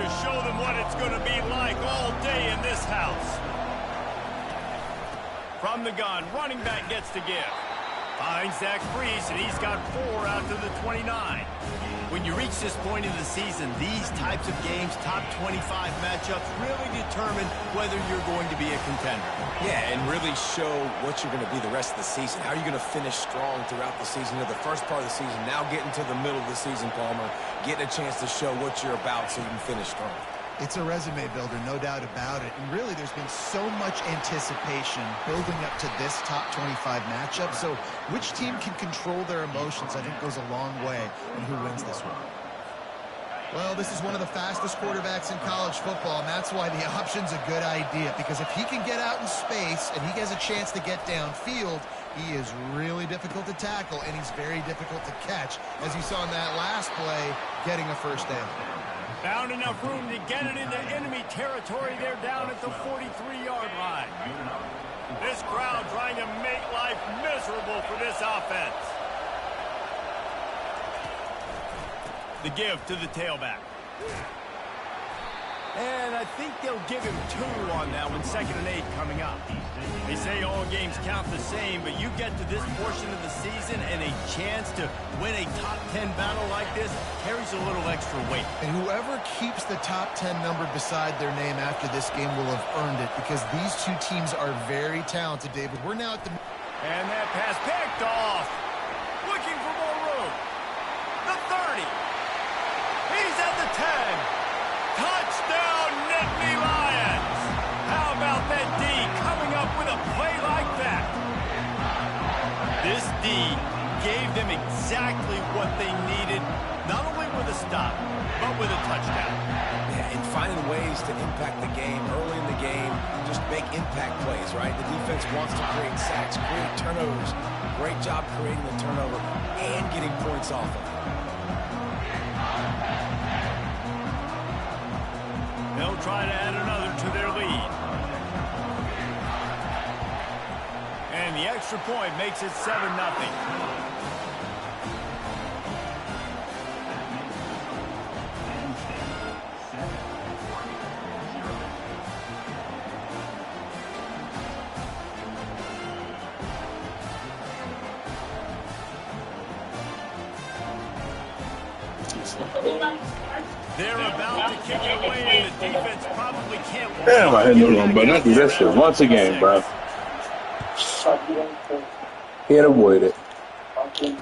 to show them what it's going to be like all day in this house. From the gun, running back gets to give. Finds Zach Freeze, and he's got 4 out to the 29. When you reach this point in the season, these types of games, top 25 matchups, really determine whether you're going to be a contender. Yeah, and really show what you're going to be the rest of the season. How are you going to finish strong throughout the season? The first part of the season, now getting to the middle of the season, Palmer, getting a chance to show what you're about so you can finish strong. It's a resume builder, no doubt about it. And really, there's been so much anticipation building up to this top 25 matchup. So which team can control their emotions, I think, goes a long way in who wins this one. Well, this is one of the fastest quarterbacks in college football, and that's why the option's a good idea. Because if he can get out in space and he has a chance to get downfield, he is really difficult to tackle, and he's very difficult to catch. As you saw in that last play, getting a first down. Found enough room to get it into enemy territory. They're down at the 43-yard line. This crowd trying to make life miserable for this offense. The give to the tailback. And I think they'll give him 2 on that one. 2nd and 8 coming up. They say all games count the same, but you get to this portion of the season and a chance to win a top 10 battle like this carries a little extra weight. And whoever keeps the top 10 number beside their name after this game will have earned it, because these two teams are very talented, David. We're now at the... And that pass picked off. Looking for more room. The 30. He's at the 10. Touchdown, Nittany Lions! How about that D coming up with a play like that? This D gave them exactly what they needed, not only with a stop, but with a touchdown. Yeah, and finding ways to impact the game early in the game, just make impact plays, right? The defense wants to create sacks, create turnovers. Great job creating the turnover and getting points off of it. They'll try to add another to their lead. And the extra point makes it 7-0. They're about to kick it away, and the defense probably can't. Damn, I had no long, but I do that shit once again, bro. Can't avoid it. He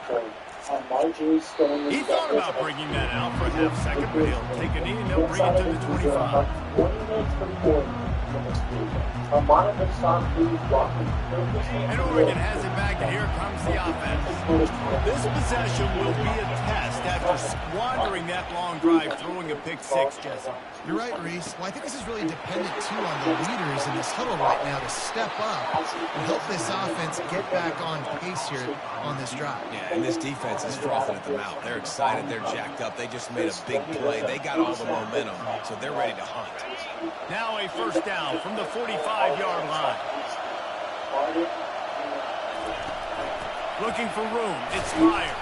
thought about bringing that out for a half second, but he'll take a knee and they'll bring it to the 25. And Oregon has it back, and here comes the offense. This possession will be a test after squandering that long drive, throwing a pick-6, Jesse. You're right, Reese. Well, I think this is really dependent, too, on the leaders in this huddle right now to step up and help this offense get back on pace here on this drive. Yeah, and this defense is frothing at the mouth. They're excited. They're jacked up. They just made a big play. They got all the momentum, so they're ready to hunt. Now a first down from the 45-yard line. Looking for room. It's fired.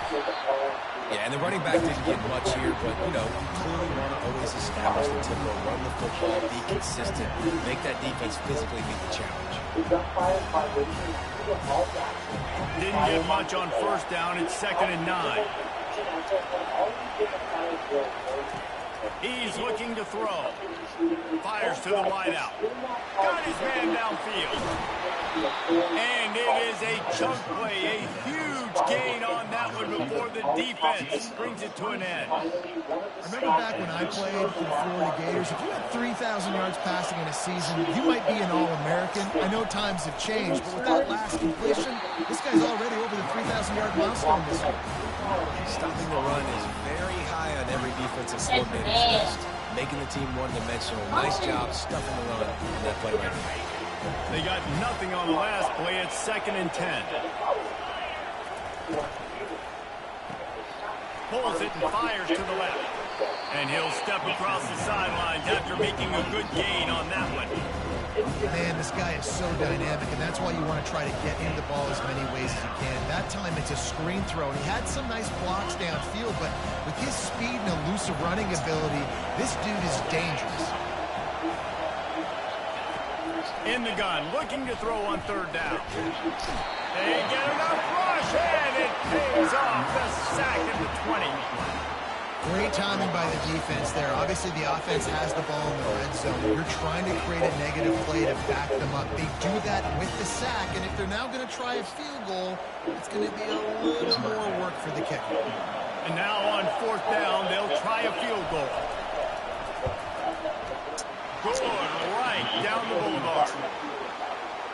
Yeah, and the running back didn't get much here, but, you know, you clearly want to always establish the tempo, run the football, be consistent, make that defense physically meet the challenge. Didn't get much on first down. It's 2nd and 9. He's looking to throw. Fires to the wideout. Got his man downfield. And it is a chunk play, a huge gain on that one before the defense brings it to an end. Remember back when I played for the Florida Gators, if you had 3,000 yards passing in a season, you might be an All-American. I know times have changed, but with that last completion, this guy's already over the 3,000-yard milestone this year. Stopping the run is very high on every defensive coordinator's list. Making the team one-dimensional. Nice job stuffing the run on that play right there. They got nothing on the last play. It's 2nd and 10. Pulls it and fires to the left. And he'll step across the sidelines after making a good gain on that one. Man, this guy is so dynamic, and that's why you want to try to get him the ball as many ways as you can. That time it's a screen throw, and he had some nice blocks downfield, but with his speed and elusive running ability, this dude is dangerous. In the gun, looking to throw on third down. They get enough rush, and it pays off. The sack at the 20. Great timing by the defense there. Obviously, the offense has the ball in the red zone. You're trying to create a negative play to back them up. They do that with the sack, and if they're now going to try a field goal, it's going to be a little more work for the kicker. And now on fourth down, they'll try a field goal. Good, right down the boulevard.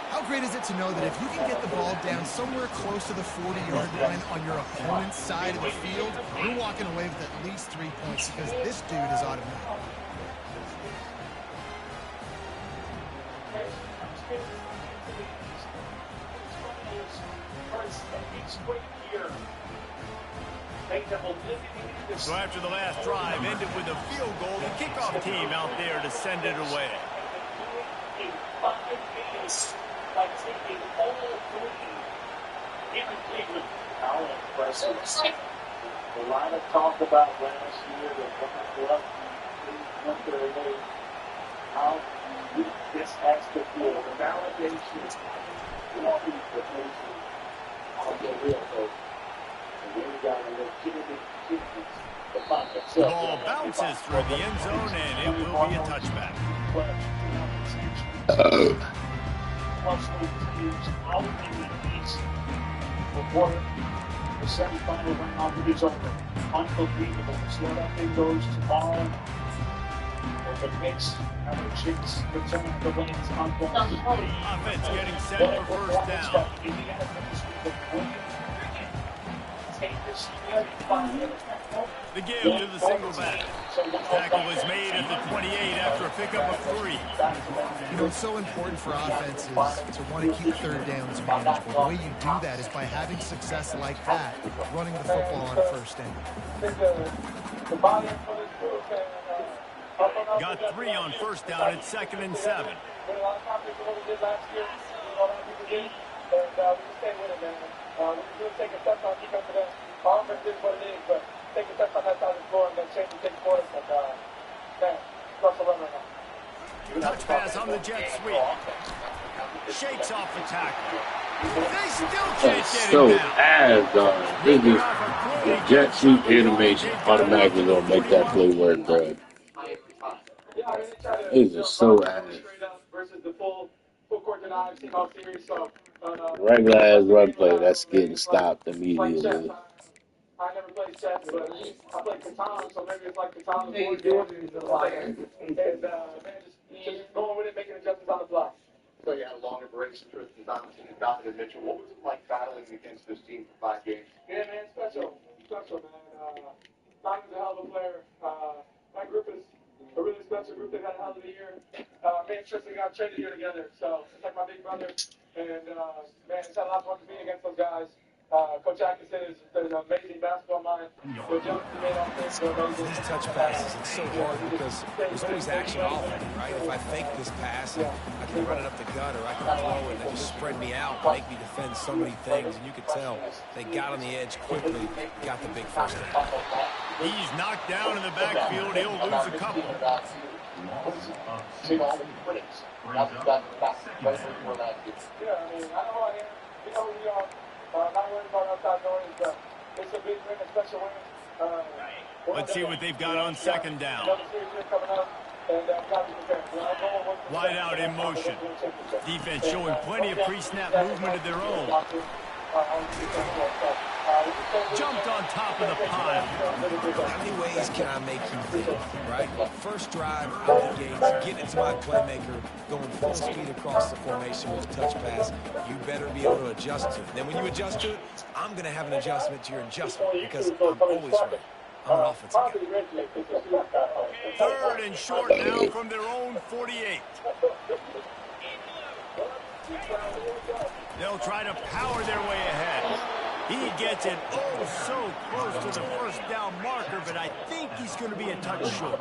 How great is it to know that if you can get the ball down somewhere close to the 40-yard line on your opponent's side of the field, you're walking away with at least 3 points because this dude is automatic. So after the last drive ended with a field goal, the kickoff team out there to send it away. By taking all three in Cleveland. How impressive. A lot of talk about last year, the one how weak this has to feel. The validation of the real hope. And then we got a legitimate chance to find themselves. The ball bounces through the end zone, and it will be a touchback. Out in the East before the semifinal round is over. Unbelievable. So that thing goes tomorrow. With the mix and the chicks return the lanes on the offense getting set for first down. The give to the single back. Tackle was made at the 28 after a pickup of 3. You know, it's so important for offenses to want to keep third downs manageable. The way you do that is by having success like that, running the football on first down. Got 3 on first down at 2nd and 7. Offense is what it is, but take a step on that side of the floor and then change and take points. And, man, Russell run right now. Touch pass on the jet sweep. Shakes off the tackle. They still can't get so it down. ass, dog. This is the jet sweep animation automatically gonna make that play work, bro. This is so ass. Versus the full court denial team-out series, so Regular ass run play that's getting stopped immediately. I never played chess, but I played Catan, so maybe it's like Catan board games. And man, just going with it, making adjustments on the fly. So you had a longer break since Donovan Mitchell. What was it like battling against this team for 5 games? Yeah, man, special, man. Donovan's a hell of a player. My group is a really special group. They've had a hell of a year. Me and Tristan got traded here together, so it's like my big brother. And man, it's had a lot of fun to be against those guys. Coach Atkinson is an amazing basketball mind. The jumps he made off this are amazing. These touch passes, it's so hard because there's always action off of it, right? If I fake this pass, I can run it up the gut, or I can throw it and they just spread me out, make me defend so many things. And you could tell they got on the edge quickly, got the big first down. He's knocked down in the backfield. He'll lose a couple. Yeah, I mean, I know I am. You know who we are. Not worried about outside noise, but it's a big win, a special win. Let's see what they've got on 2nd down. Wide out in motion. Defense showing plenty of pre-snap movement of their own. Jumped on top of the pile. How many ways can I make you think, right? First drive, out of the gates, getting into my playmaker, going full speed across the formation with a touch pass. You better be able to adjust to it. Then when you adjust to it, I'm going to have an adjustment to your adjustment because I'm always right. I'm an offensive guy. 3rd and short now from their own 48. They'll try to power their way ahead. He gets it so close to the first down marker, but I think he's going to be a touch short.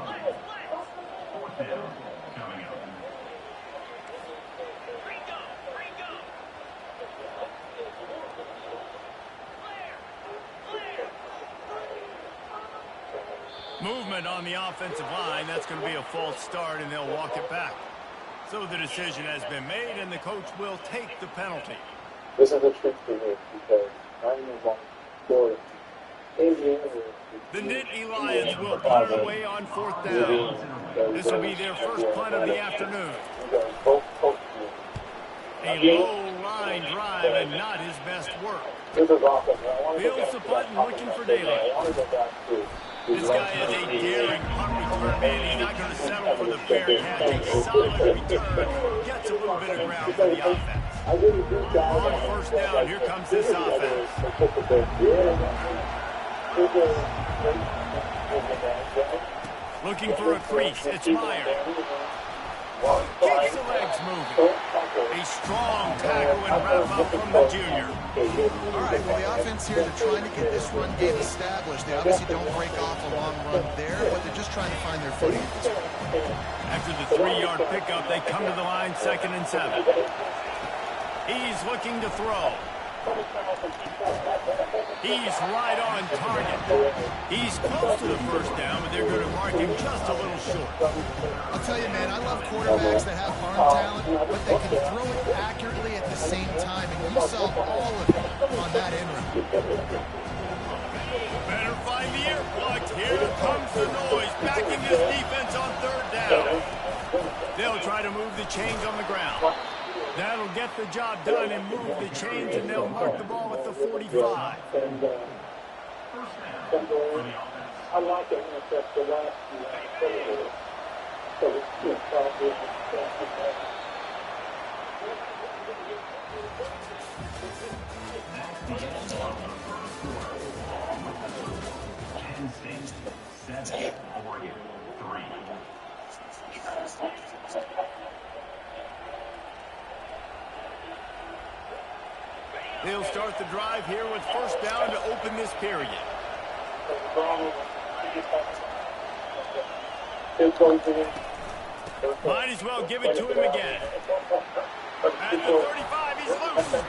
Movement on the offensive line. That's going to be a false start, and they'll walk it back. So the decision has been made, and the coach will take the penalty. This is a trick for me because I'm involved for the Nittany Lions will punt it away on 4th down. This will be their first punt of the afternoon. A low line drive and not his best work. Fields the punt and looking for daylight. This guy is a daring punt return man. He's not going to settle for the Bearcats. A solid return. Gets a little bit of ground for the offense. On 1st down, here comes this offense. Looking for a crease. It's Meyer. Keeps the legs moving. A strong tackle and wrap up from the junior. All right, well, the offense here, they're trying to get this run game established. They obviously don't break off a long run there, but they're just trying to find their footing at this point. After the 3-yard pickup, they come to the line 2nd and 7. He's looking to throw. He's right on target. He's close to the 1st down, but they're going to mark him just a little short. I'll tell you, man, I love quarterbacks that have arm talent, but they can throw it accurately at the same time, and you saw all of it on that end route. Better find the air plugs. Here comes the noise. Backing this defense on 3rd down. They'll try to move the chains on the ground. That'll get the job done and move the chains, and they'll mark the ball at the 45. I like it when it's the last They'll start the drive here with 1st down to open this period. Might as well give it to him again. At the 35, he's loose.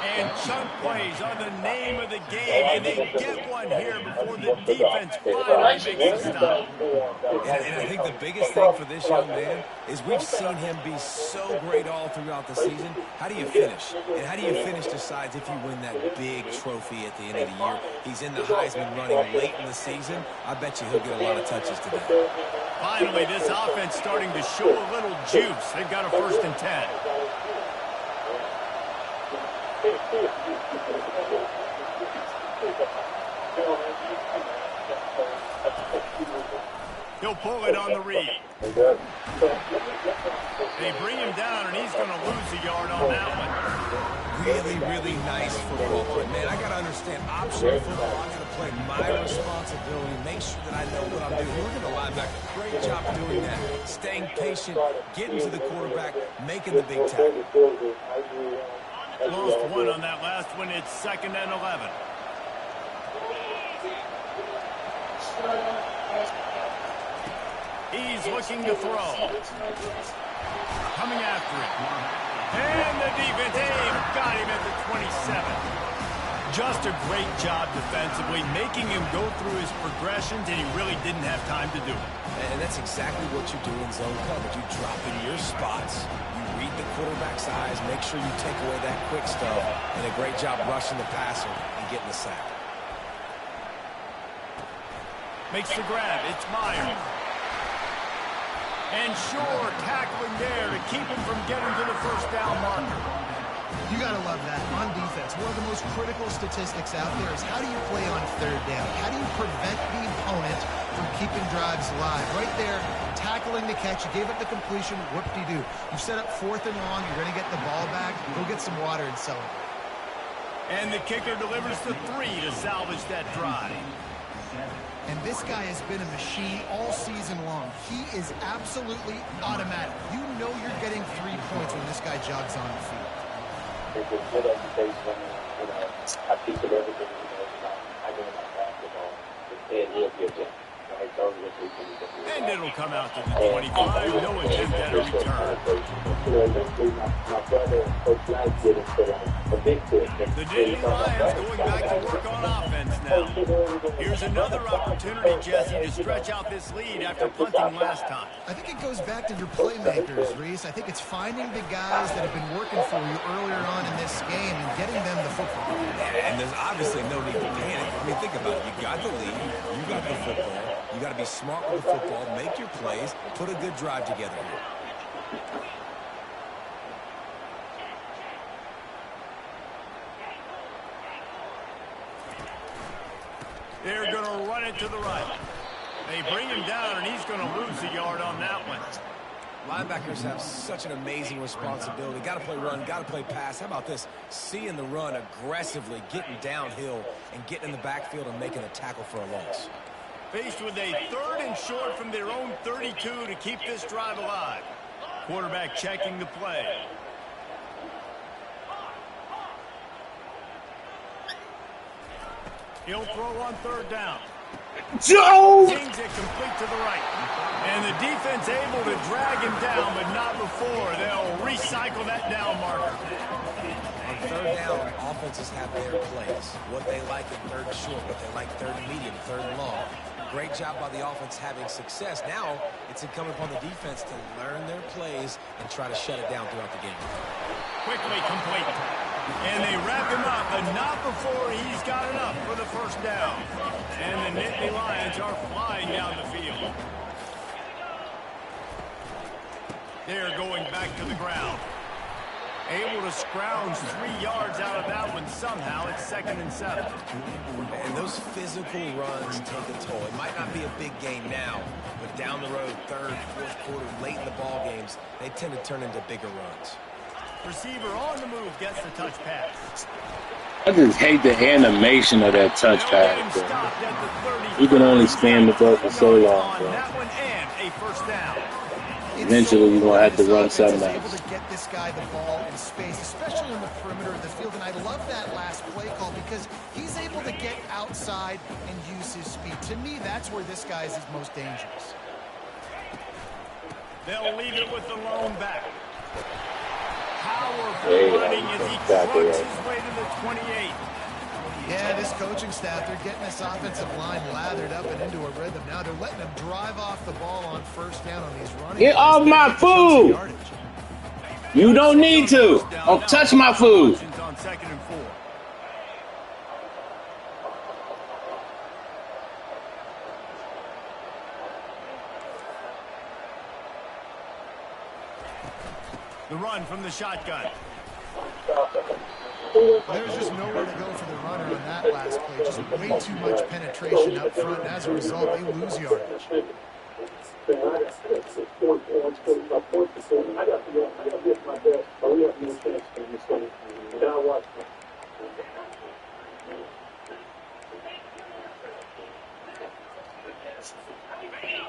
And chunk plays on the name of the game, and they get one here before the defense finally makes a stop. And I think the biggest thing for this young man is we've seen him be so great all throughout the season. How do you finish? And how do you finish decides if you win that big trophy at the end of the year. He's in the Heisman running late in the season. I bet you he'll get a lot of touches today. Finally, this offense starting to show a little juice. They've got a 1st and 10. He'll pull it on the read. They bring him down, and he's going to lose a yard on that one. Really, really nice football play. Man, I got to understand option football. I got to play my responsibility, make sure that I know what I'm doing. Look at the linebacker. Great job doing that. Staying patient, getting to the quarterback, making the big tackle. Lost one on that last one. It's 2nd and 11. He's looking to throw. Coming after it. And the defense got him at the 27. Just a great job defensively, making him go through his progressions, and he really didn't have time to do it. And that's exactly what you do in zone coverage. You drop in your spots. Read the quarterback's eyes, make sure you take away that quick stuff, and a great job rushing the passer and getting the sack. Makes the grab. It's Meyer. And sure, tackling there to keep him from getting to the 1st down marker. You got to love that. On defense, one of the most critical statistics out there is how do you play on 3rd down? How do you prevent the opponent from keeping drives alive? Right there, tackling the catch. You gave up the completion. Whoop-de-doo. You've set up 4th and long. You're going to get the ball back. Go get some water and celebrate. And the kicker delivers the 3 to salvage that drive. And this guy has been a machine all season long. He is absolutely automatic. You know you're getting 3 points when this guy jogs on the field. It's a good education, I teach it everything, I know about basketball. And he'll be a champ. And it'll come out to the 25. No attempt at a return. My brother, Coach Knight, did it for a big kid. The Nittany Lions going back to work on offense now. Here's another opportunity, Jesse, to stretch out this lead after punting last time. I think it goes back to your playmakers, Reese. I think it's finding the guys that have been working for you earlier on in this game and getting them the football. And there's obviously no need to panic. I mean, think about it. You got the lead. You got the football. You got to be smart with the football, make your plays, put a good drive together here. They're going to run it to the right. They bring him down, and he's going to lose a yard on that one. Linebackers have such an amazing responsibility. Got to play run, got to play pass. How about this? Seeing the run aggressively, getting downhill, and getting in the backfield and making a tackle for a loss. Faced with a 3rd and short from their own 32 to keep this drive alive. Quarterback checking the play. He'll throw on 3rd down. Joe! Swings it complete to the right. And the defense able to drag him down, but not before. They'll recycle that down marker. On 3rd down, offenses have their plays. What they like in 3rd and short, what they like 3rd and medium, 3rd and long. Great job by the offense having success. Now it's incumbent upon the defense to learn their plays and try to shut it down throughout the game. Quickly complete. And they wrap him up, but not before he's got enough for the 1st down. And the Nittany Lions are flying down the field. They're going back to the ground. Able to scrounge 3 yards out of that one somehow. It's 2nd and 7. And those physical runs take a toll. It might not be a big game now, but down the road, 3rd, 4th quarter, late in the ball games, they tend to turn into bigger runs. Receiver on the move gets the touch pass. I just hate the animation of that touch pass. You can only stand the ball for so long, bro. That one and a 1st down. Eventually, you're going to have to run something else. Able to get this guy the ball in space, especially in the perimeter of the field. And I love that last play call because he's able to get outside and use his speed. To me, that's where this guy is his most dangerous. They'll leave it with the lone back. Powerful running as he trucks his way to the 28. Yeah, this coaching staff, they're getting this offensive line lathered up and into a rhythm. Now they're letting them drive off the ball on 1st down on these running. Get off my food! You don't need to. Don't touch my food. On 2nd and 4. The run from the shotgun. There's just nowhere to go for the runner on that last play. Just way too much penetration up front. And as a result, they lose yardage.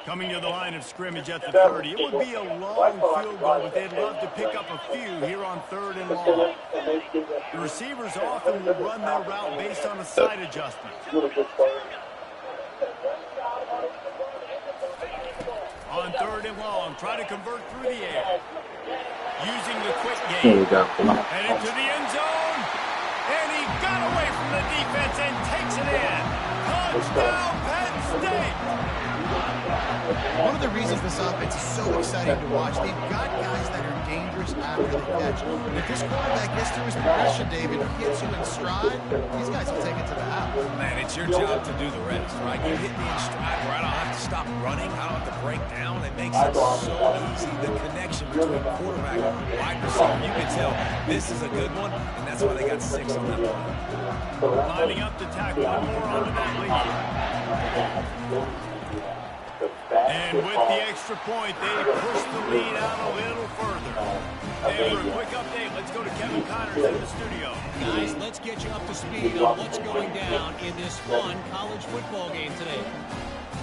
Coming to the line of scrimmage at the 30. It would be a long field goal, but they'd love to pick up a few here on 3rd and long. The receivers often will run their route based on a side adjustment. On 3rd and long, try to convert through the air. Using the quick game. And into the end zone. And he got away from the defense and takes it in. Touchdown, Penn State. One of the reasons this offense is so exciting to watch, they've got guys that are dangerous after the catch. And if this quarterback gets through his progression, David, he hits you in stride, these guys will take it to the house. Man, it's your job to do the rest, right? You hit me in stride where I don't have to stop running, I don't have to break down. It makes it so easy, the connection between quarterback and wide receiver. You can tell this is a good one, and that's why they got 6 on that one. Lining up to tack one more onto that lead. And with the extra point, they push the lead out a little further. And for a quick update, let's go to Kevin Connors in the studio. Guys, let's get you up to speed on what's going down in this fun college football game today.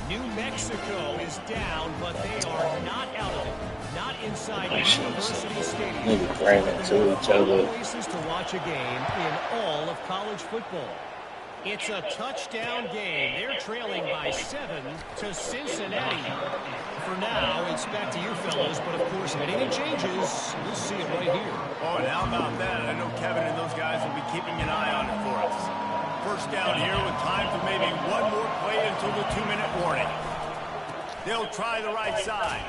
New Mexico is down, but they are not out of it. Not inside University Stadium. Niggas ran into each other. Places to watch a game in all of college football. It's a touchdown game. They're trailing by 7 to Cincinnati. For now, it's back to you fellas, but of course, if anything changes, we'll see it right here. Oh, and how about that? I know Kevin and those guys will be keeping an eye on it for us. First down here with time for maybe one more play until the 2-minute warning. They'll try the right side.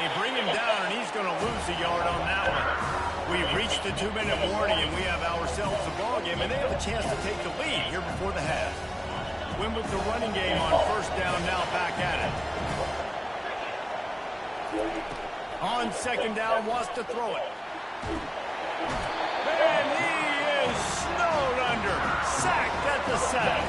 They bring him down, and he's going to lose a yard on that one. We've reached the 2-minute warning, and we have ourselves a ball game, and they have a chance to take the lead here before the half. Win with the running game on first down, now back at it. On second down, wants to throw it. And he is snowed under. Sacked at the sack.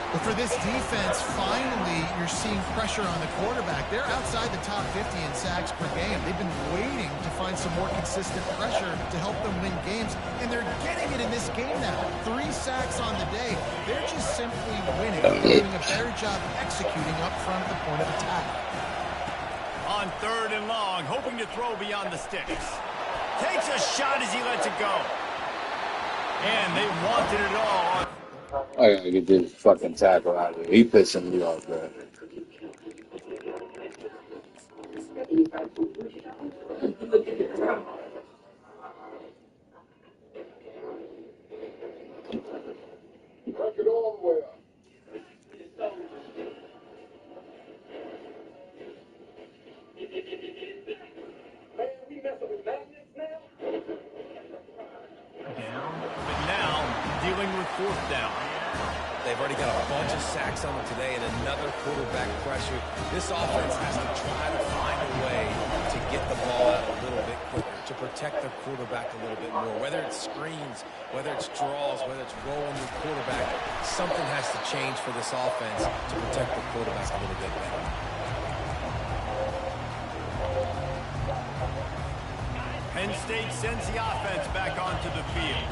But for this defense, finally, you're seeing pressure on the quarterback. They're outside the top 50 in sacks per game. They've been waiting to find some more consistent pressure to help them win games, and they're getting it in this game now. 3 sacks on the day. They're just simply winning. They're doing a better job executing up front at the point of attack. On third and long, hoping to throw beyond the sticks. Takes a shot as he lets it go. And they wanted it all. I gotta get this fucking tackle out of here. He pissing me off, bro. Record all the way up. Man, we messing with magnets now? But now, dealing with fourth down. They've already got a bunch of sacks on them today and another quarterback pressure. This offense has to try to find a way to get the ball out a little bit quicker, to protect their quarterback a little bit more. Whether it's screens, whether it's draws, whether it's rolling the quarterback, something has to change for this offense to protect the quarterback a little bit better. Penn State sends the offense back onto the field.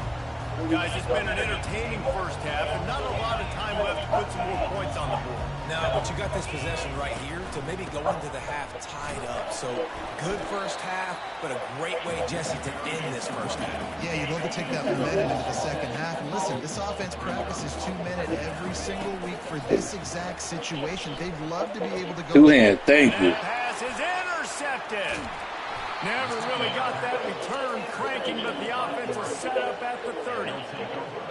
Guys, it's been an entertaining first half, and not a lot of time left to put some more points on the board. No, but you got this possession right here to maybe go into the half tied up. So good first half, but a great way, Jesse, to end this first half. Yeah, you'd love to take that momentum into the second half. And listen, this offense practices 2-minute every single week for this exact situation. They'd love to be able to go. Two-hand, thank you. That pass is intercepted. Never really got that return cranking, but the offense is set up at the 30. And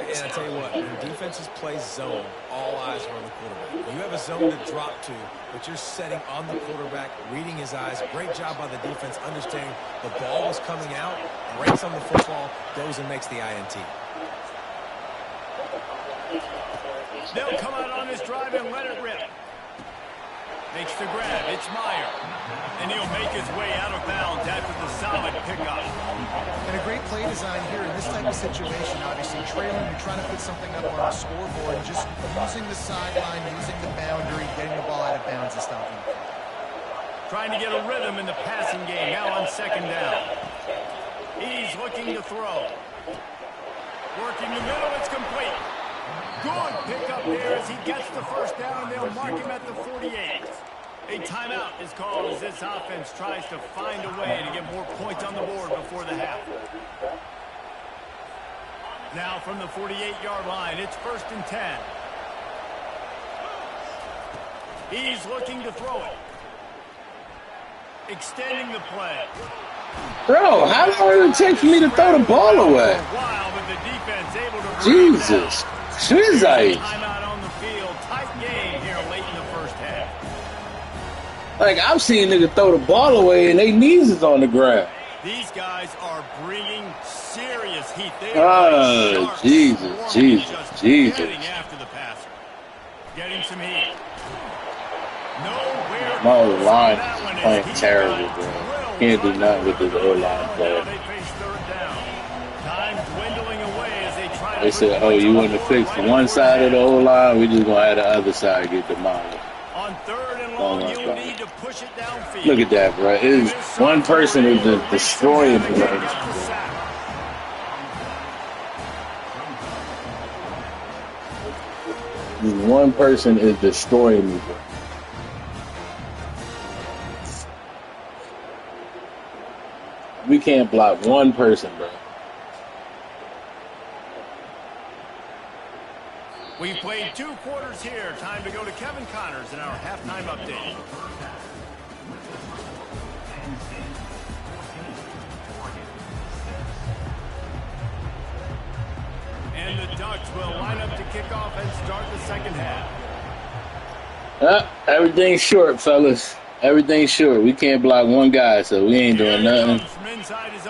I tell you what, when defenses play zone, all eyes are on the quarterback. You have a zone to drop to, but you're setting on the quarterback, reading his eyes. Great job by the defense, understanding the ball was coming out, breaks on the football, goes and makes the INT. They'll come out on this drive and let it rip. Makes the grab. It's Meyer. And he'll make his way out of bounds after the solid pickup. And a great play design here in this type of situation. Obviously, trailing, you're trying to put something up on the scoreboard. Just using the sideline, using the boundary, getting the ball out of bounds and stopping. Trying to get a rhythm in the passing game. Now on second down. He's looking to throw. Working the middle. It's complete. Good pickup there as he gets the first down. They'll mark him at the 48. A timeout is called as this offense tries to find a way to get more points on the board before the half. Now from the 48-yard line, it's 1st and 10. He's looking to throw it. Extending the play. Bro, how long did it take for me to throw the ball away? Jesus. Shizai. Timeout on the field. Tight game here late in the first half. Like, I've seen niggas throw the ball away and their knees is on the ground. These guys are bringing serious heat. They Oh, Jesus. getting after the passer. Getting some heat. Nowhere. My old line is playing terrible, bro. Can't do nothing with this O-line player. They said, oh, you want to fix one side of the O-line? We just going to have the other side get demolished. On third and long, you'll need to push it downfield. Look at that, bro. It's one person is just destroying the game. One person is destroying me, bro. We can't block one person, bro. We've played 2 quarters here. Time to go to Kevin Connors in our halftime update. And the Ducks will line up to kick off and start the second half. Everything's short, fellas. Everything's short. We can't block one guy, so we ain't doing nothing.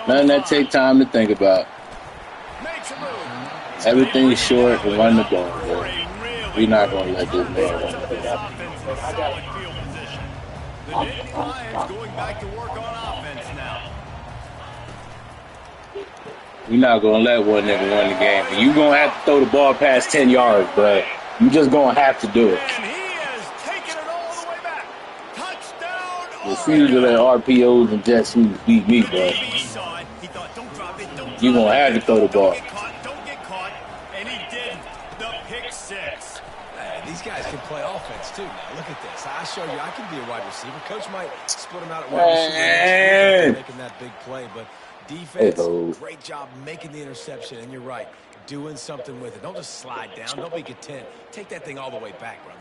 Nothing that take time to think about. Everything's short and run the ball. We're not going to let this man run the ball. The Nittany Lions going back to work on offense now. We're not going to let one nigga win the game. You're going to have to throw the ball past 10 yards, but you just going to have to do it. And he has taken it all the way back. Touchdown. Refuse to let RPOs and jet sweeps beat me, but you're going to have to throw the ball. Don't get caught. And he did the pick 6. These guys can play offense, too. Now, look at this. I show you I can be a wide receiver. Coach might split him out at wide receiver, making that big play, but defense, great job making the interception, and you're right, doing something with it. Don't just slide down. Don't be content. Take that thing all the way back, brother.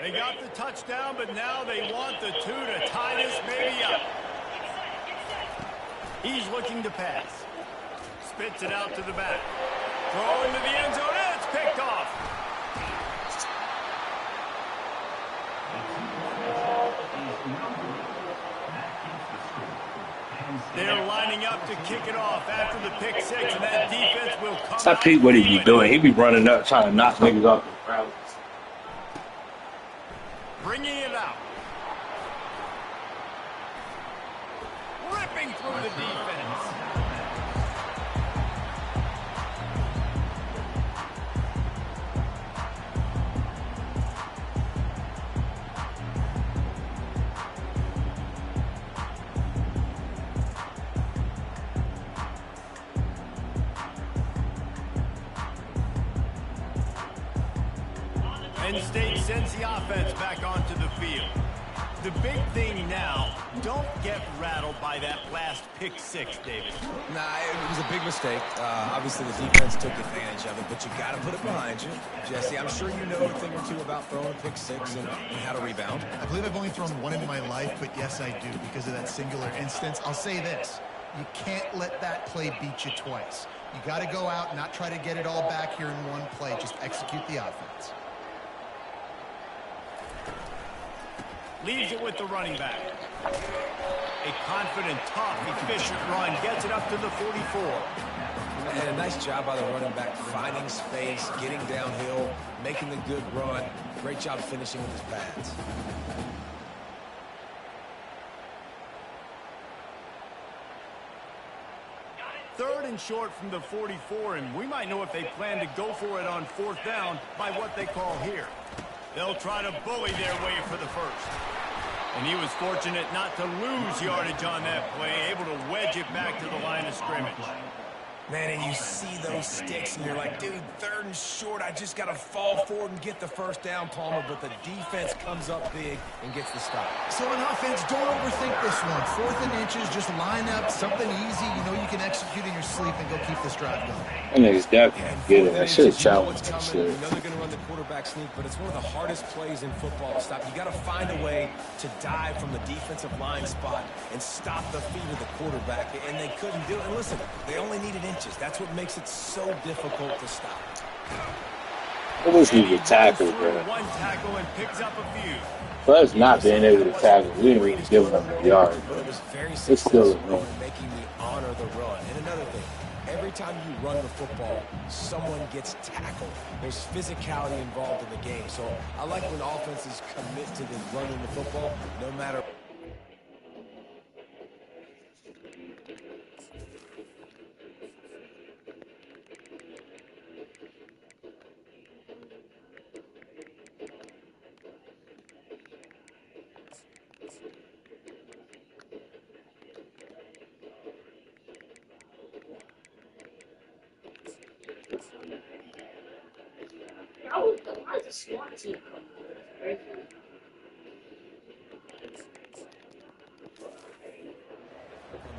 They got the touchdown, but now they want the 2 to tie this baby up. He's looking to pass. Spits it out to the back. Throw into the end zone, and it's picked off. They're lining up to kick it off after the pick 6, and that defense will come Stop Pete, what he be doing? He be running up trying to knock niggas off the ground. Bringing it out. Ripping through the defense. Penn State sends the offense back onto the field. The big thing now, don't get rattled by that last pick 6, David. Nah, it was a big mistake. Obviously, the defense took advantage of it, but you got to put it behind you. Jesse, I'm sure you know a thing or two about throwing a pick 6 and how to rebound. I believe I've only thrown one in my life, but yes, I do because of that singular instance. I'll say this. You can't let that play beat you twice. You got to go out and not try to get it all back here in one play. Just execute the offense. Leaves it with the running back. A confident, tough, efficient run gets it up to the 44. And a nice job by the running back, finding space, getting downhill, making the good run. Great job finishing with his pads. Third and short from the 44, and we might know if they plan to go for it on 4th down by what they call here. They'll try to bully their way for the first. And he was fortunate not to lose yardage on that play, able to wedge it back to the line of scrimmage. Man, and you see those sticks, and you're like, dude, 3rd and short, I just got to fall forward and get the first down, Palmer, but the defense comes up big and gets the stop. So on offense, don't overthink this one. 4th and inches, just line up, something easy. You know you can execute in your sleep and go keep this drive going. That nigga's definitely get it. I should have challenged that shit. You know they're going to run the quarterback sneak, but it's one of the hardest plays in football to stop. You got to find a way to dive from the defensive line spot and stop the feet of the quarterback, and they couldn't do it. And listen, they only needed inches. That's what makes it so difficult to stop. I wish we could tackle, bro. One tackle and picks up a few. For us not being able to tackle, we didn't really give them a yard. But it was very It's still successful in making me honor the run. And another thing, every time you run the football, someone gets tackled. There's physicality involved in the game. So I like when offenses commit to the running the football, no matter.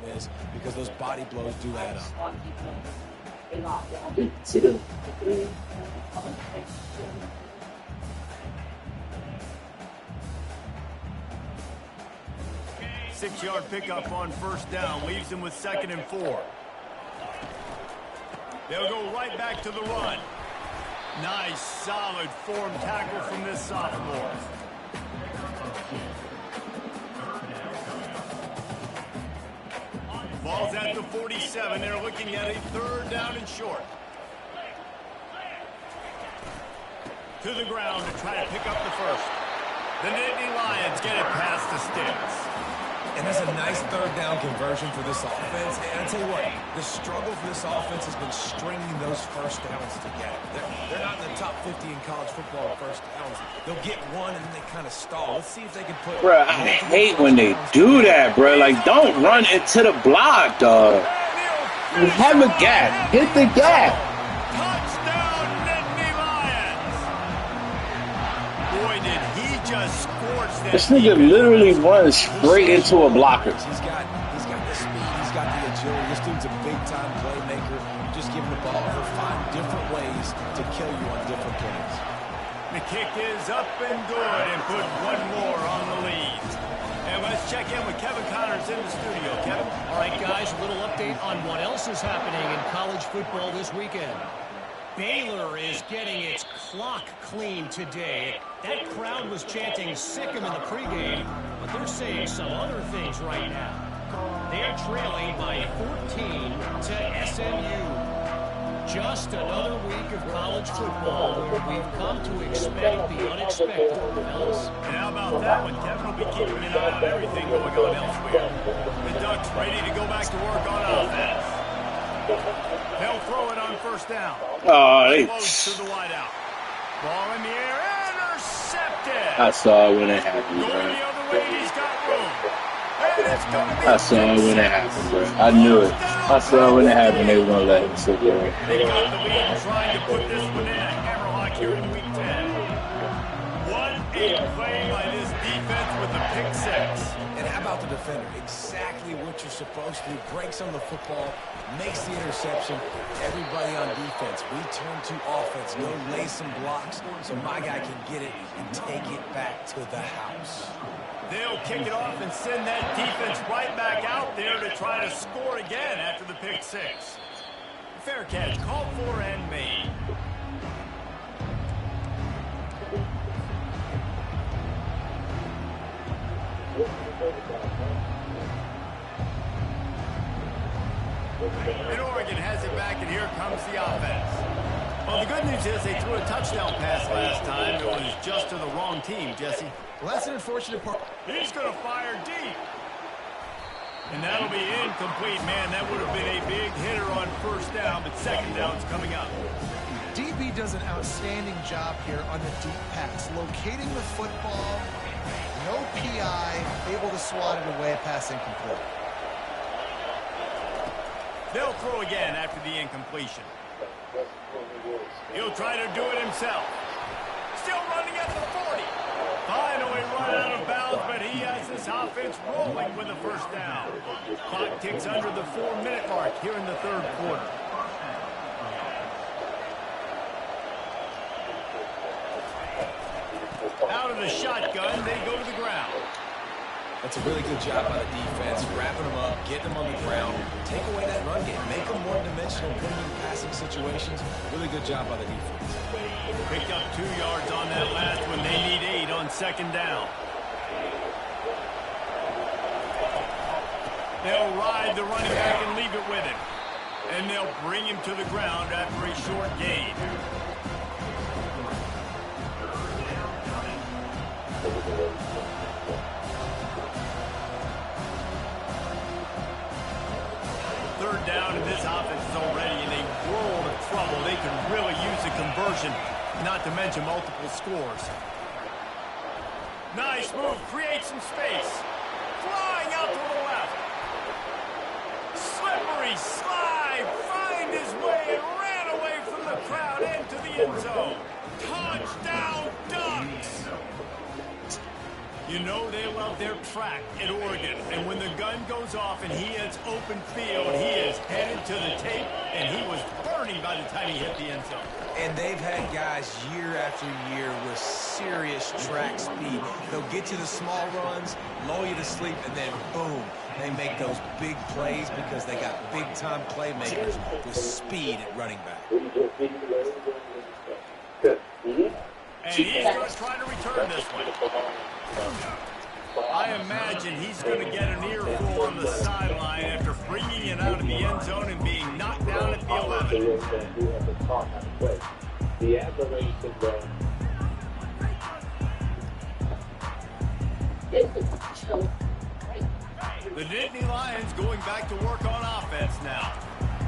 is because those body blows do add up. Six-yard pickup on first down leaves them with 2nd and 4. They'll go right back to the run. Nice, solid form tackle from this sophomore. Ball's at the 47. They're looking at a 3rd down and short. To the ground to try to pick up the first. The Nittany Lions get it past the sticks. And that's a nice 3rd down conversion for this offense. And I tell you what, the struggle for this offense has been stringing those first downs together. They're not in the top 50 in college football in first downs. They'll get one and then they kind of stall. Let's see if they can put... Bro, I hate when they do that, bro. Like, don't run into the block, dog. You have a gap. Hit the gap. Touchdown, Nittany Lions. Boy, did he just scorch that. This nigga literally runs straight into a blocker. He's got the speed. He's got the agility. This dude's a big-time playmaker. Just give him the ball. He'll find different ways to kill you on different plays. The kick is up and good and put one more on the lead. And let's check in with Kevin Connors in the studio. Kevin? All right, guys, a little update on what else is happening in college football this weekend. Baylor is getting its clock clean today. That crowd was chanting "sick 'em" in the pregame, but they're saying some other things right now. They're trailing by 14 to SMU. Just another week of college football where we've come to expect the unexpected, fellas. And how about that one? Kevin will be keeping an eye on everything going on elsewhere. The Ducks ready to go back to work on offense. They'll throw it on first down. Close to the wideout. Ball in the air, intercepted. I saw it when it happened, Going bro. the other way, he's got room. And it's going to be I saw it when it happened, bro. I knew it. I saw it when it happened. They were going to let him sit there. They got the lead trying to put this one in a hammerlock here in week 10. What a play by this defense with the pick six. And how about the defender? Exactly what you're supposed to do. Breaks on the football, makes the interception. Everybody on defense, we turn to offense. Go lay some blocks so my guy can get it and take it back to the house. They'll kick it off and send that defense right back out there to try to score again after the pick six. Fair catch, called for and made. And Oregon has it back, and here comes the offense. Well, the good news is they threw a touchdown pass last time. It was just to the wrong team, Jesse. Well, that's an unfortunate part. He's going to fire deep. And that'll be incomplete. Man, that would have been a big hitter on first down, but second down's coming up. DB does an outstanding job here on the deep pass, locating the football, no PI, able to swat it away, pass incomplete. They'll throw again after the incompletion. He'll try to do it himself. Still running at the 40. Finally run out of bounds, but he has this offense rolling with the first down. Clock ticks under the 4-minute mark here in the third quarter. Out of the shotgun, they go to the ground. That's a really good job by the defense, wrapping them up, getting them on the ground, take away that run game, make them one-dimensional, put them in passing situations. Really good job by the defense. Picked up 2 yards on that last one. They need 8 on second down. They'll ride the running back and leave it with him. And they'll bring him to the ground after a short gain. Third down, and this offense is already in a world of trouble. They could really use a conversion, not to mention multiple scores. Nice move, create some space. Flying out to the left. Slippery slide, find his way and ran away from the crowd into the end zone. Touchdown, Ducks! You know they love their track at Oregon, and when the gun goes off and he hits open field, he is headed to the tape, and he was burning by the time he hit the end zone. And they've had guys year after year with serious track speed. They'll get you the small runs, lull you to sleep, and then boom, they make those big plays because they got big-time playmakers with speed at running back. And he's going to try to return this one. I imagine he's going to get an earful on the sideline after bringing it out of the end zone and being knocked down at the 11. The Nittany Lions going back to work on offense now.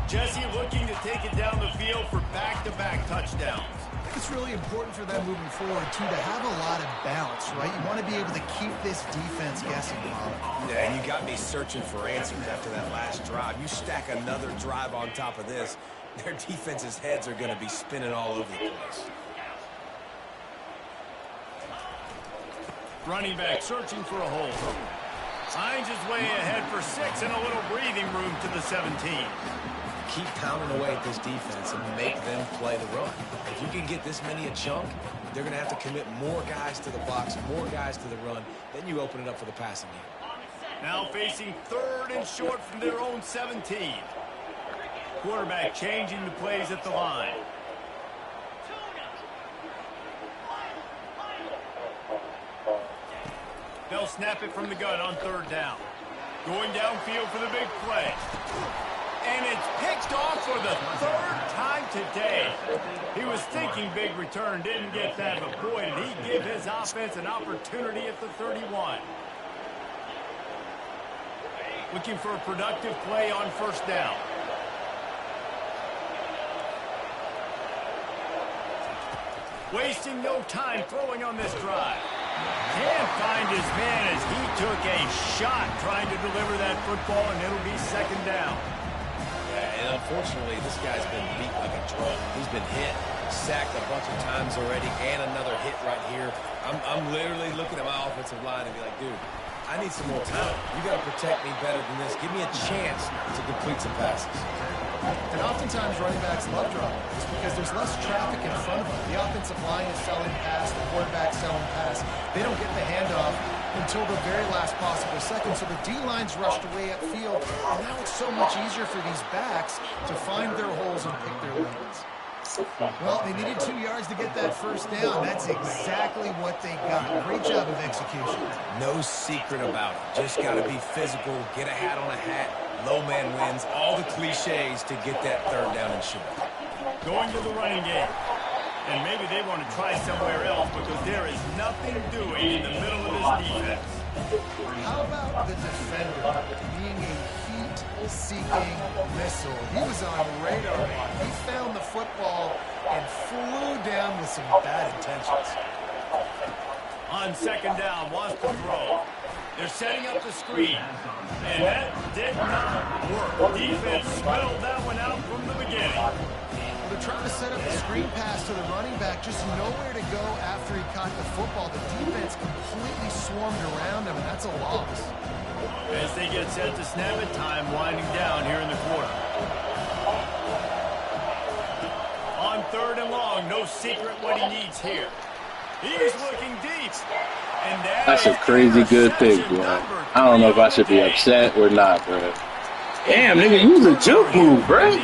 Jesse looking to take it down the field for back-to-back touchdowns. I think it's really important for them moving forward, too, to have a lot of balance, right? You want to be able to keep this defense guessing, Molly. Yeah, and you got me searching for answers after that last drive. You stack another drive on top of this, their defense's heads are going to be spinning all over the place. Running back searching for a hole. Finds his way ahead for 6 and a little breathing room to the 17. Keep pounding away at this defense and make them play the run. If you can get this many a chunk, they're going to have to commit more guys to the box, more guys to the run. Then you open it up for the passing game. Now facing 3rd and short from their own 17. Quarterback changing the plays at the line. They'll snap it from the gun on 3rd down. Going downfield for the big play. And it's picked off for the 3rd time today. He was thinking big return, didn't get that, but boy, did he give his offense an opportunity at the 31. Looking for a productive play on 1st down. Wasting no time throwing on this drive. Can't find his man as he took a shot trying to deliver that football, and it'll be 2nd down. And unfortunately, this guy's been beat like a drum. He's been hit, sacked a bunch of times already, and another hit right here. I'm literally looking at my offensive line and be like, dude, I need some more time. You got to protect me better than this. Give me a chance to complete some passes. And oftentimes running backs love dropping just because there's less traffic in front of them. The offensive line is selling pass, the quarterback's selling pass. They don't get the handoff until the very last possible second. So the D-line's rushed away upfield, and now it's so much easier for these backs to find their holes and pick their lanes. Well, they needed 2 yards to get that 1st down. That's exactly what they got. Great job of execution. No secret about it. Just got to be physical, get a hat on a hat, low man wins, all the cliches to get that 3rd down and short. Going to the running game. And maybe they want to try somewhere else because there is nothing doing in the middle of this defense. How about the defender being a heat-seeking missile? He was on radar. He found the football and flew down with some bad intentions. On 2nd down, wants to throw. They're setting up the screen. And that did not work. Defense smelled that one out from the beginning. They're trying to set up the screen pass to the running back, just nowhere to go after he caught the football. The defense completely swarmed around him, and that's a loss. As they get set to snap it, time winding down here in the quarter. On 3rd and long, no secret what he needs here. He's looking deep. And that's a crazy good pick, bro. I don't know if I should be upset or not, bro. Damn, nigga, you was a juke move, bro.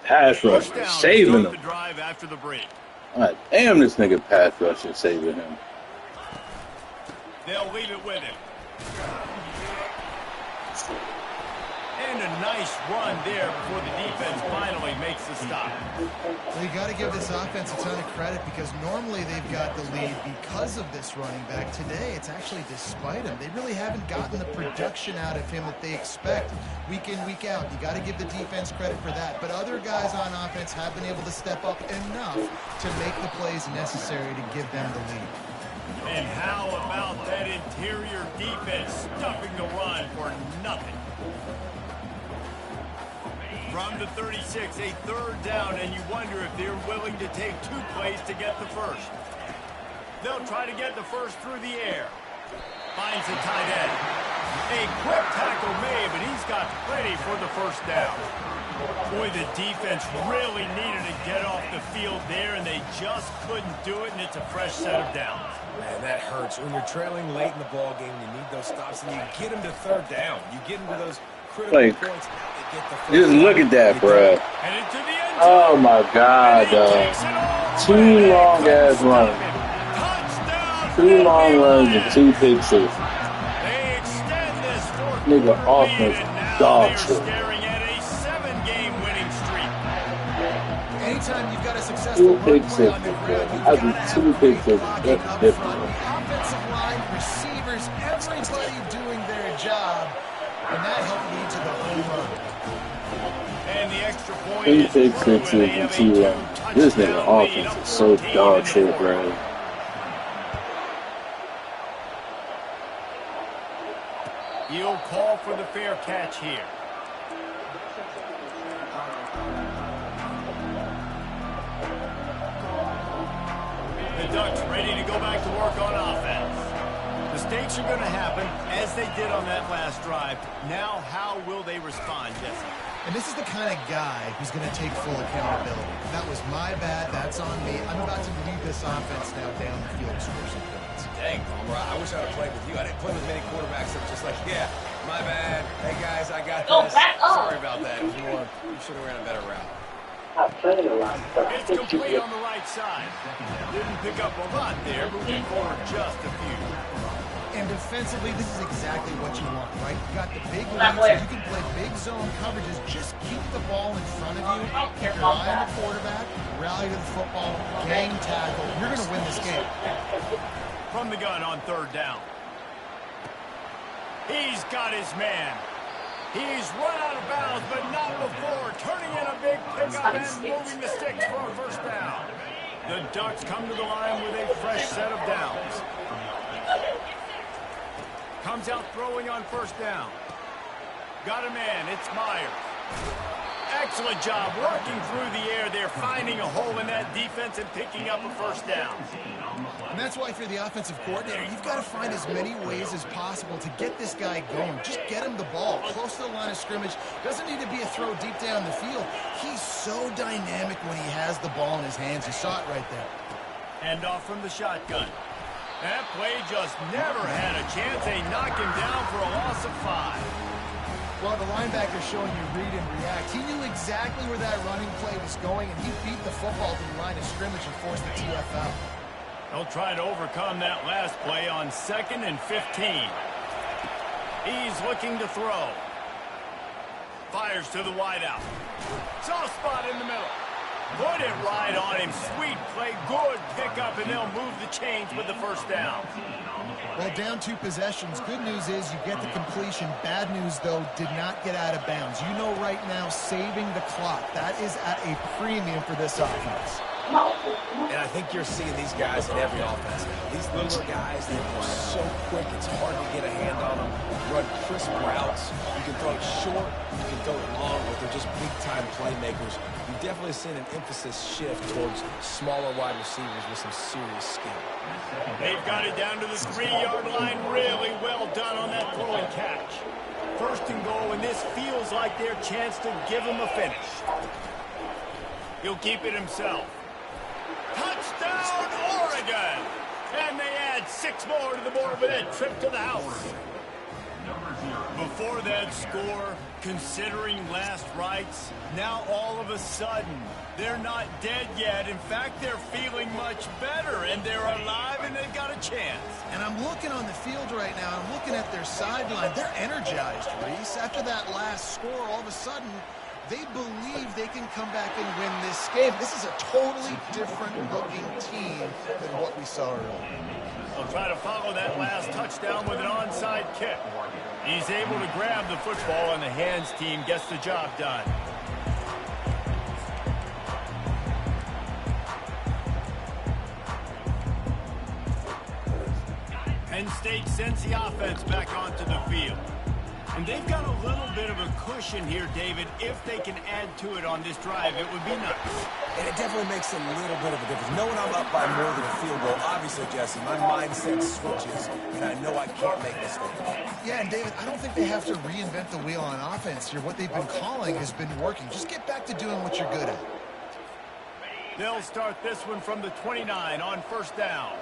Pass rush saving him. God damn, this nigga pass rush is saving him. They'll leave it with him. And a nice run there before the defense finally makes the stop. Well, you got to give this offense a ton of credit because normally they've got the lead because of this running back. Today, it's actually despite him. They really haven't gotten the production out of him that they expect week in, week out. You got to give the defense credit for that. But other guys on offense have been able to step up enough to make the plays necessary to give them the lead. And how about that interior defense stuffing the run for nothing? From the 36, a third down, and you wonder if they're willing to take 2 plays to get the first. They'll try to get the first through the air. Finds the tight end. A quick tackle made, but he's got plenty for the first down. Boy, the defense really needed to get off the field there, and they just couldn't do it, and it's a fresh set of downs. Man, that hurts. When you're trailing late in the ball game, you need those stops, and you get them to third down. You get them to those critical points. Just look at that, bro. Oh my God, dog. 2 long ass runs. 2 long runs and 2 pick sixes. Nigga, offense, dog shit. Anytime you've got a successful 2 pick sixes, bro. I do 2 pick sixes. That's different. Offensive line, receivers, everybody doing their job, and that helped lead to the home run. And the extra point 2 pick sixes and 2 runs. This nigga offense is so dog shit, bro. He'll call for the fair catch here. The Ducks ready to go back to work on offense. Mistakes are going to happen, as they did on that last drive. Now, how will they respond, Jesse? And this is the kind of guy who's going to take full accountability. That was my bad. That's on me. I'm about to lead this offense now down the field to score some points. Dang, Palmer, I wish I would have played with you. I didn't play with many quarterbacks that were just like, yeah, my bad. Hey, guys, I got this. Sorry about that. It was more, you should have ran a better route. It's complete on the right side. Didn't pick up a lot there, moving forward just a few. And defensively, this is exactly what you want, right? You got the big leads, you can play big zone coverages. Just keep the ball in front of you. Keep your eye on the quarterback, rally to the football, gang tackle. You're going to win this game. From the gun on third down. He's got his man. He's run out of bounds, but not before. Turning in a big pickup and moving the sticks for a first down. The Ducks come to the line with a fresh set of downs. Comes out throwing on first down. Got a man. It's Myers. Excellent job working through the air there, finding a hole in that defense and picking up a first down. And that's why if you're the offensive coordinator, you've got to find as many ways as possible to get this guy going. Just get him the ball close to the line of scrimmage. Doesn't need to be a throw deep down the field. He's so dynamic when he has the ball in his hands. You saw it right there. Hand off from the shotgun. That play just never had a chance. They knock him down for a loss of 5. Well, the linebacker's showing you read and react. He knew exactly where that running play was going, and he beat the football to the line of scrimmage and forced the TF out. They'll try to overcome that last play on 2nd and 15. He's looking to throw. Fires to the wideout. Soft spot in the middle. Put it right on him. Sweet play. Good pickup, and they'll move the chains with the first down. Well, down 2 possessions. Good news is you get the completion. Bad news, though, did not get out of bounds. You know right now, saving the clock. That is at a premium for this offense. And I think you're seeing these guys in every offense now. These littler guys, they're so quick, it's hard to get a hand on them. Run crisp routes. You can throw it short, you can throw it long, but they're just big-time playmakers. You've definitely seen an emphasis shift towards smaller wide receivers with some serious skill. They've got it down to the 3-yard line. Really well done on that throw and catch. First and goal, and this feels like their chance to give them a finish. He'll keep it himself. Touchdown, Oregon! And they add 6 more to the board with that trip to the house. Before that score, considering last rites, now all of a sudden, they're not dead yet. In fact, they're feeling much better, and they're alive, and they've got a chance. And I'm looking on the field right now. I'm looking at their sideline. They're energized, Reese. After that last score, all of a sudden, they believe they can come back and win this game. This is a totally different-looking team than what we saw earlier. They'll try to follow that last touchdown with an onside kick. He's able to grab the football, and the hands team gets the job done. Penn State sends the offense back onto the field. And they've got a little bit of a cushion here, David. If they can add to it on this drive, it would be nice. And it definitely makes a little bit of a difference. Knowing I'm up by more than a field goal, obviously, Jesse, my mindset switches, and I know I can't make mistakes. Yeah, and David, I don't think they have to reinvent the wheel on offense here. What they've been calling has been working. Just get back to doing what you're good at. They'll start this one from the 29 on first down.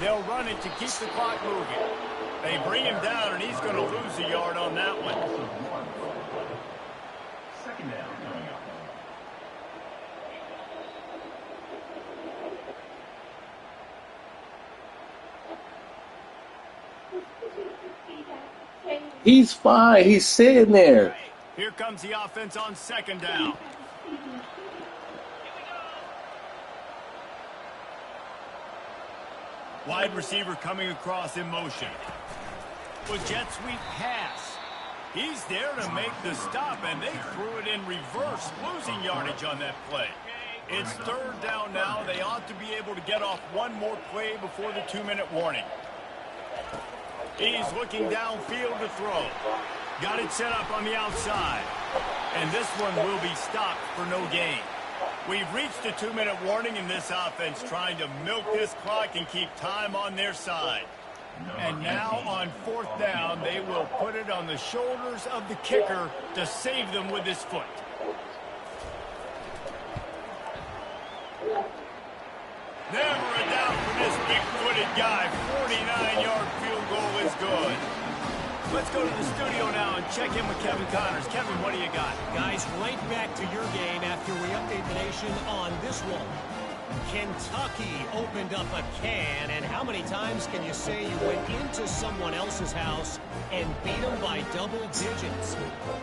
They'll run it to keep the clock moving. They bring him down, and he's going to lose a yard on that one. Second down coming up. He's fine. He's sitting there. Here comes the offense on second down. Wide receiver coming across in motion. With jet sweep pass. He's there to make the stop, and they threw it in reverse, losing yardage on that play. It's third down now. They ought to be able to get off one more play before the 2-minute warning. He's looking downfield to throw. Got it set up on the outside. And this one will be stopped for no gain. We've reached a 2-minute warning in this offense, trying to milk this clock and keep time on their side. And now on fourth down, they will put it on the shoulders of the kicker to save them with his foot. Never a doubt for this big-footed guy. 49-yard field goal is good. Let's go to the studio now and check in with Kevin Connors. Kevin, what do you got? Guys, right back to your game after we update the nation on this one. Kentucky opened up a can, and how many times can you say you went into someone else's house and beat them by double digits?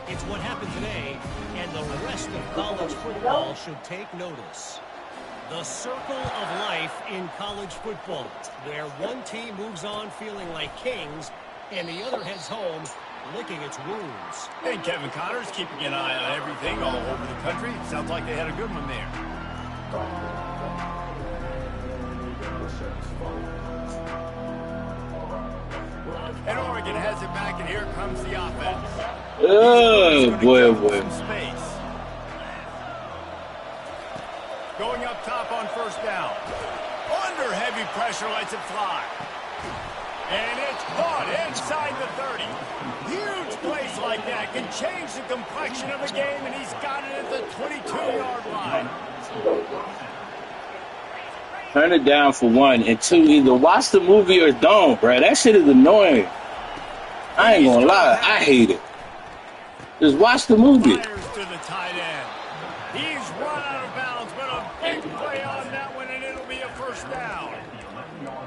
It's what happened today, and the rest of college football should take notice. The circle of life in college football, where one team moves on feeling like kings, and the other heads home licking its wounds. Hey, Kevin Connors, keeping an eye on everything all over the country. Sounds like they had a good one there. And Oregon has it back, and here comes the offense. Oh, boy. Space. Going up top on first down. Under heavy pressure, lets it fly. And it's caught inside the 30. Huge plays like that can change the complexion of a game, and he's got it at the 22-yard line. Turn it down for one, and two, either watch the movie or don't, bro. That shit is annoying. I ain't gonna lie, I hate it. Just watch the movie. Fires to the tight end. He's run out of bounds, but a big play on that one, and it'll be a first down.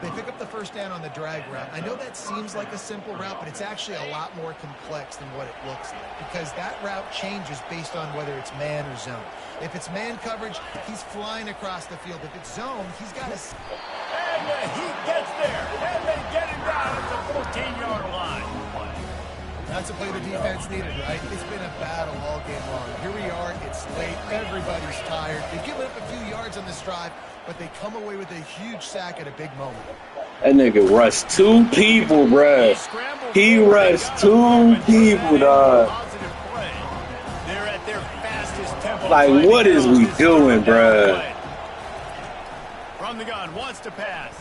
They pick up the first down on the drag route. I know that seems like a simple route, but it's actually a lot more complex than what it looks like, because that route changes based on whether it's man or zone. If it's man coverage, he's flying across the field. If it's zone, he's got to... And he gets there, and they get him down at the 14-yard line. That's a play the defense needed, right? It's been a battle all game long. Here we are. It's late. Everybody's tired. They've given up a few yards on this drive, but they come away with a huge sack at a big moment. That nigga rushed two people, bruh. He rushed two people, dog. They're at their fastest tempo. Like, what is we doing, bruh? From the gun, wants to pass.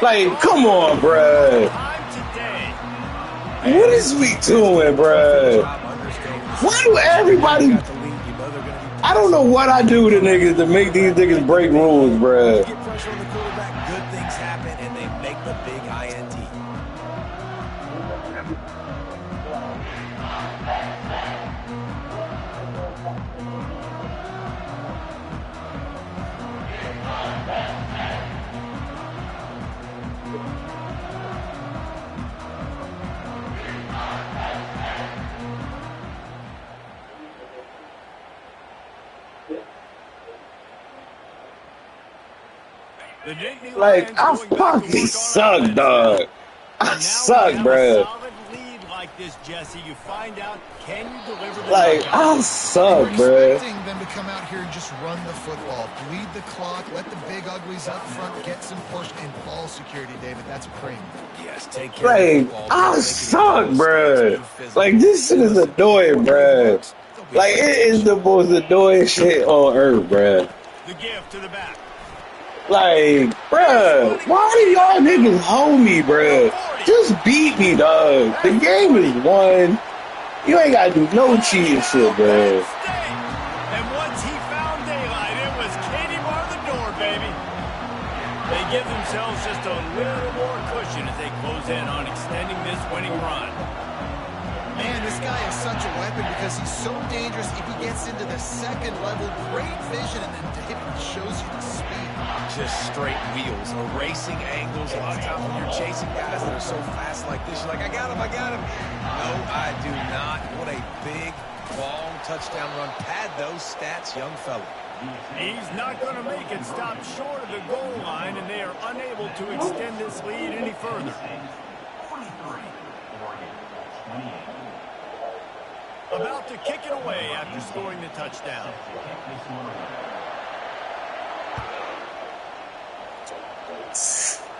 Like, come on, bruh. What is we doing, bruh? Why do everybody... I don't know what I do to niggas to make these niggas break rules, bruh. Get pressure on the quarterback, good things happen, and they make the big INT. Like, I fucking suck, dog. I suck, bro. Like, I suck, bro. Expecting them to come out here and just run the football, bleed the clock, let the big uglies up front get some push and ball security, David. That's a premium. Yes, take care of the ball. I suck, bro. Like, this shit is annoying, bro. Like, it is the most annoying shit on earth, bro. The gift to the back. Like, bruh, why do y'all niggas hold me, bruh? Just beat me, dog. The game is won. You ain't gotta do no cheating shit, bruh. And once he found daylight, it was Katie bar the door, baby. They give themselves just a little more cushion as they close in on extending this winning run. Man, this guy is such a weapon because he's so dangerous. If he gets into the second level, great vision, and then David shows you the speed. Just straight wheels, erasing angles. A lot of times when you're chasing guys that are so fast like this, you're like, I got him. No, I do not. What a big, long touchdown run. Pad those stats, young fella. He's not going to make it stop short of the goal line, and they are unable to extend this lead any further. About to kick it away after scoring the touchdown.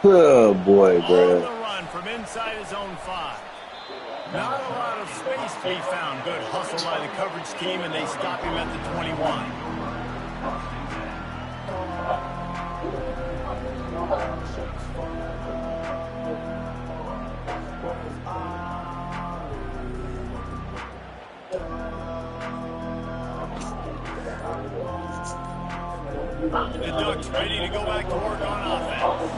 Oh boy, bro. On the run from inside his own 5. Not a lot of space to be found. Good hustle by the coverage team, and they stop him at the 21. The Ducks ready to go back to work on offense.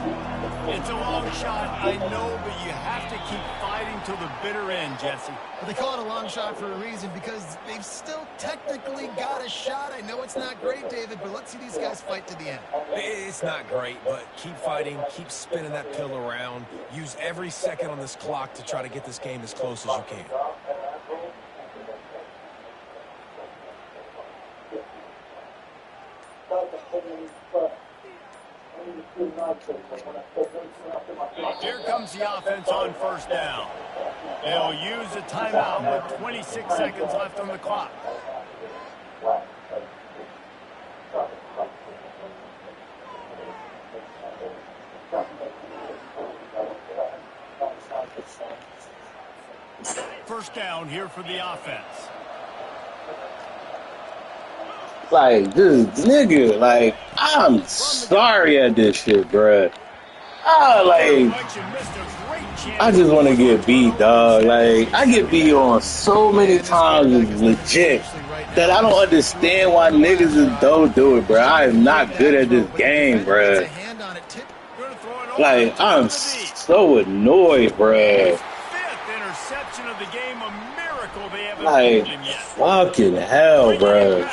It's a long shot, I know, but you have to keep fighting till the bitter end, Jesse. But they call it a long shot for a reason because they've still technically got a shot. I know it's not great, David, but let's see these guys fight to the end. It's not great, but keep fighting, keep spinning that pill around. Use every second on this clock to try to get this game as close as you can. Here comes the offense on first down. They'll use a timeout with 26 seconds left on the clock. First down here for the offense. Like, this nigga, like, I'm sorry at this shit, bruh. I just want to get beat, dog. Like, I get beat on so many times, it's legit, that I don't understand why niggas don't do it, bruh. I am not good at this game, bruh. Like, I'm so annoyed, bruh. Fifth interception of the game, a miracle they haven't like, fucking hell, bruh.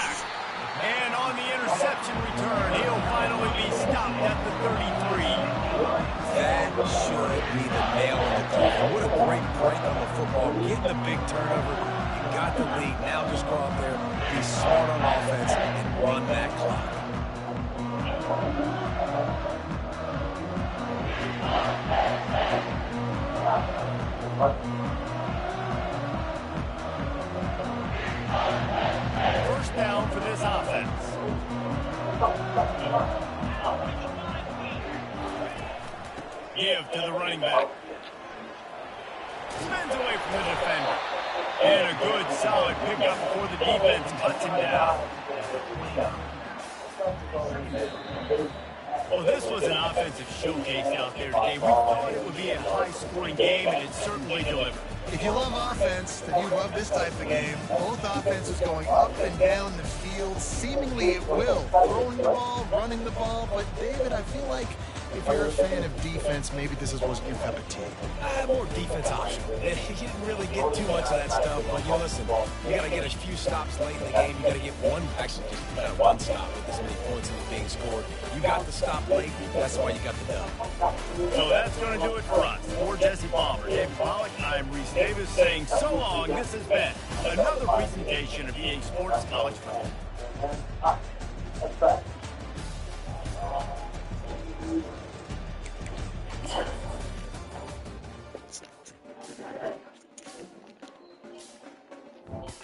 And on the interception return, he'll finally be stopped at the 33. That should be the nail in the coffin. What a great break on the football. Getting the big turnover. You got the lead. Now just go out there, be smart on offense, and run that clock. First down for this offense. Give to the running back. Spins away from the defender. And a good, solid pickup before the defense cuts him down. Well, this was an offensive showcase out there today. We thought it would be a high-scoring game, and it certainly delivered. If you love offense, then you love this type of game. Both offenses going up and down the field, seemingly at will. Throwing the ball, running the ball. But, David, I feel like if you're a fan of defense, maybe this wasn't your cup of tea. More defense option. You didn't really get too much of that stuff, but listen, you got to get a few stops late in the game. You got to get one stop with this many points that are being scored. You got the stop late. That's why you got the dub. So that's going to do it for us. For Jesse Palmer, David Pollack, I'm Reese Davis saying so long. This has been another presentation of EA Sports College Football.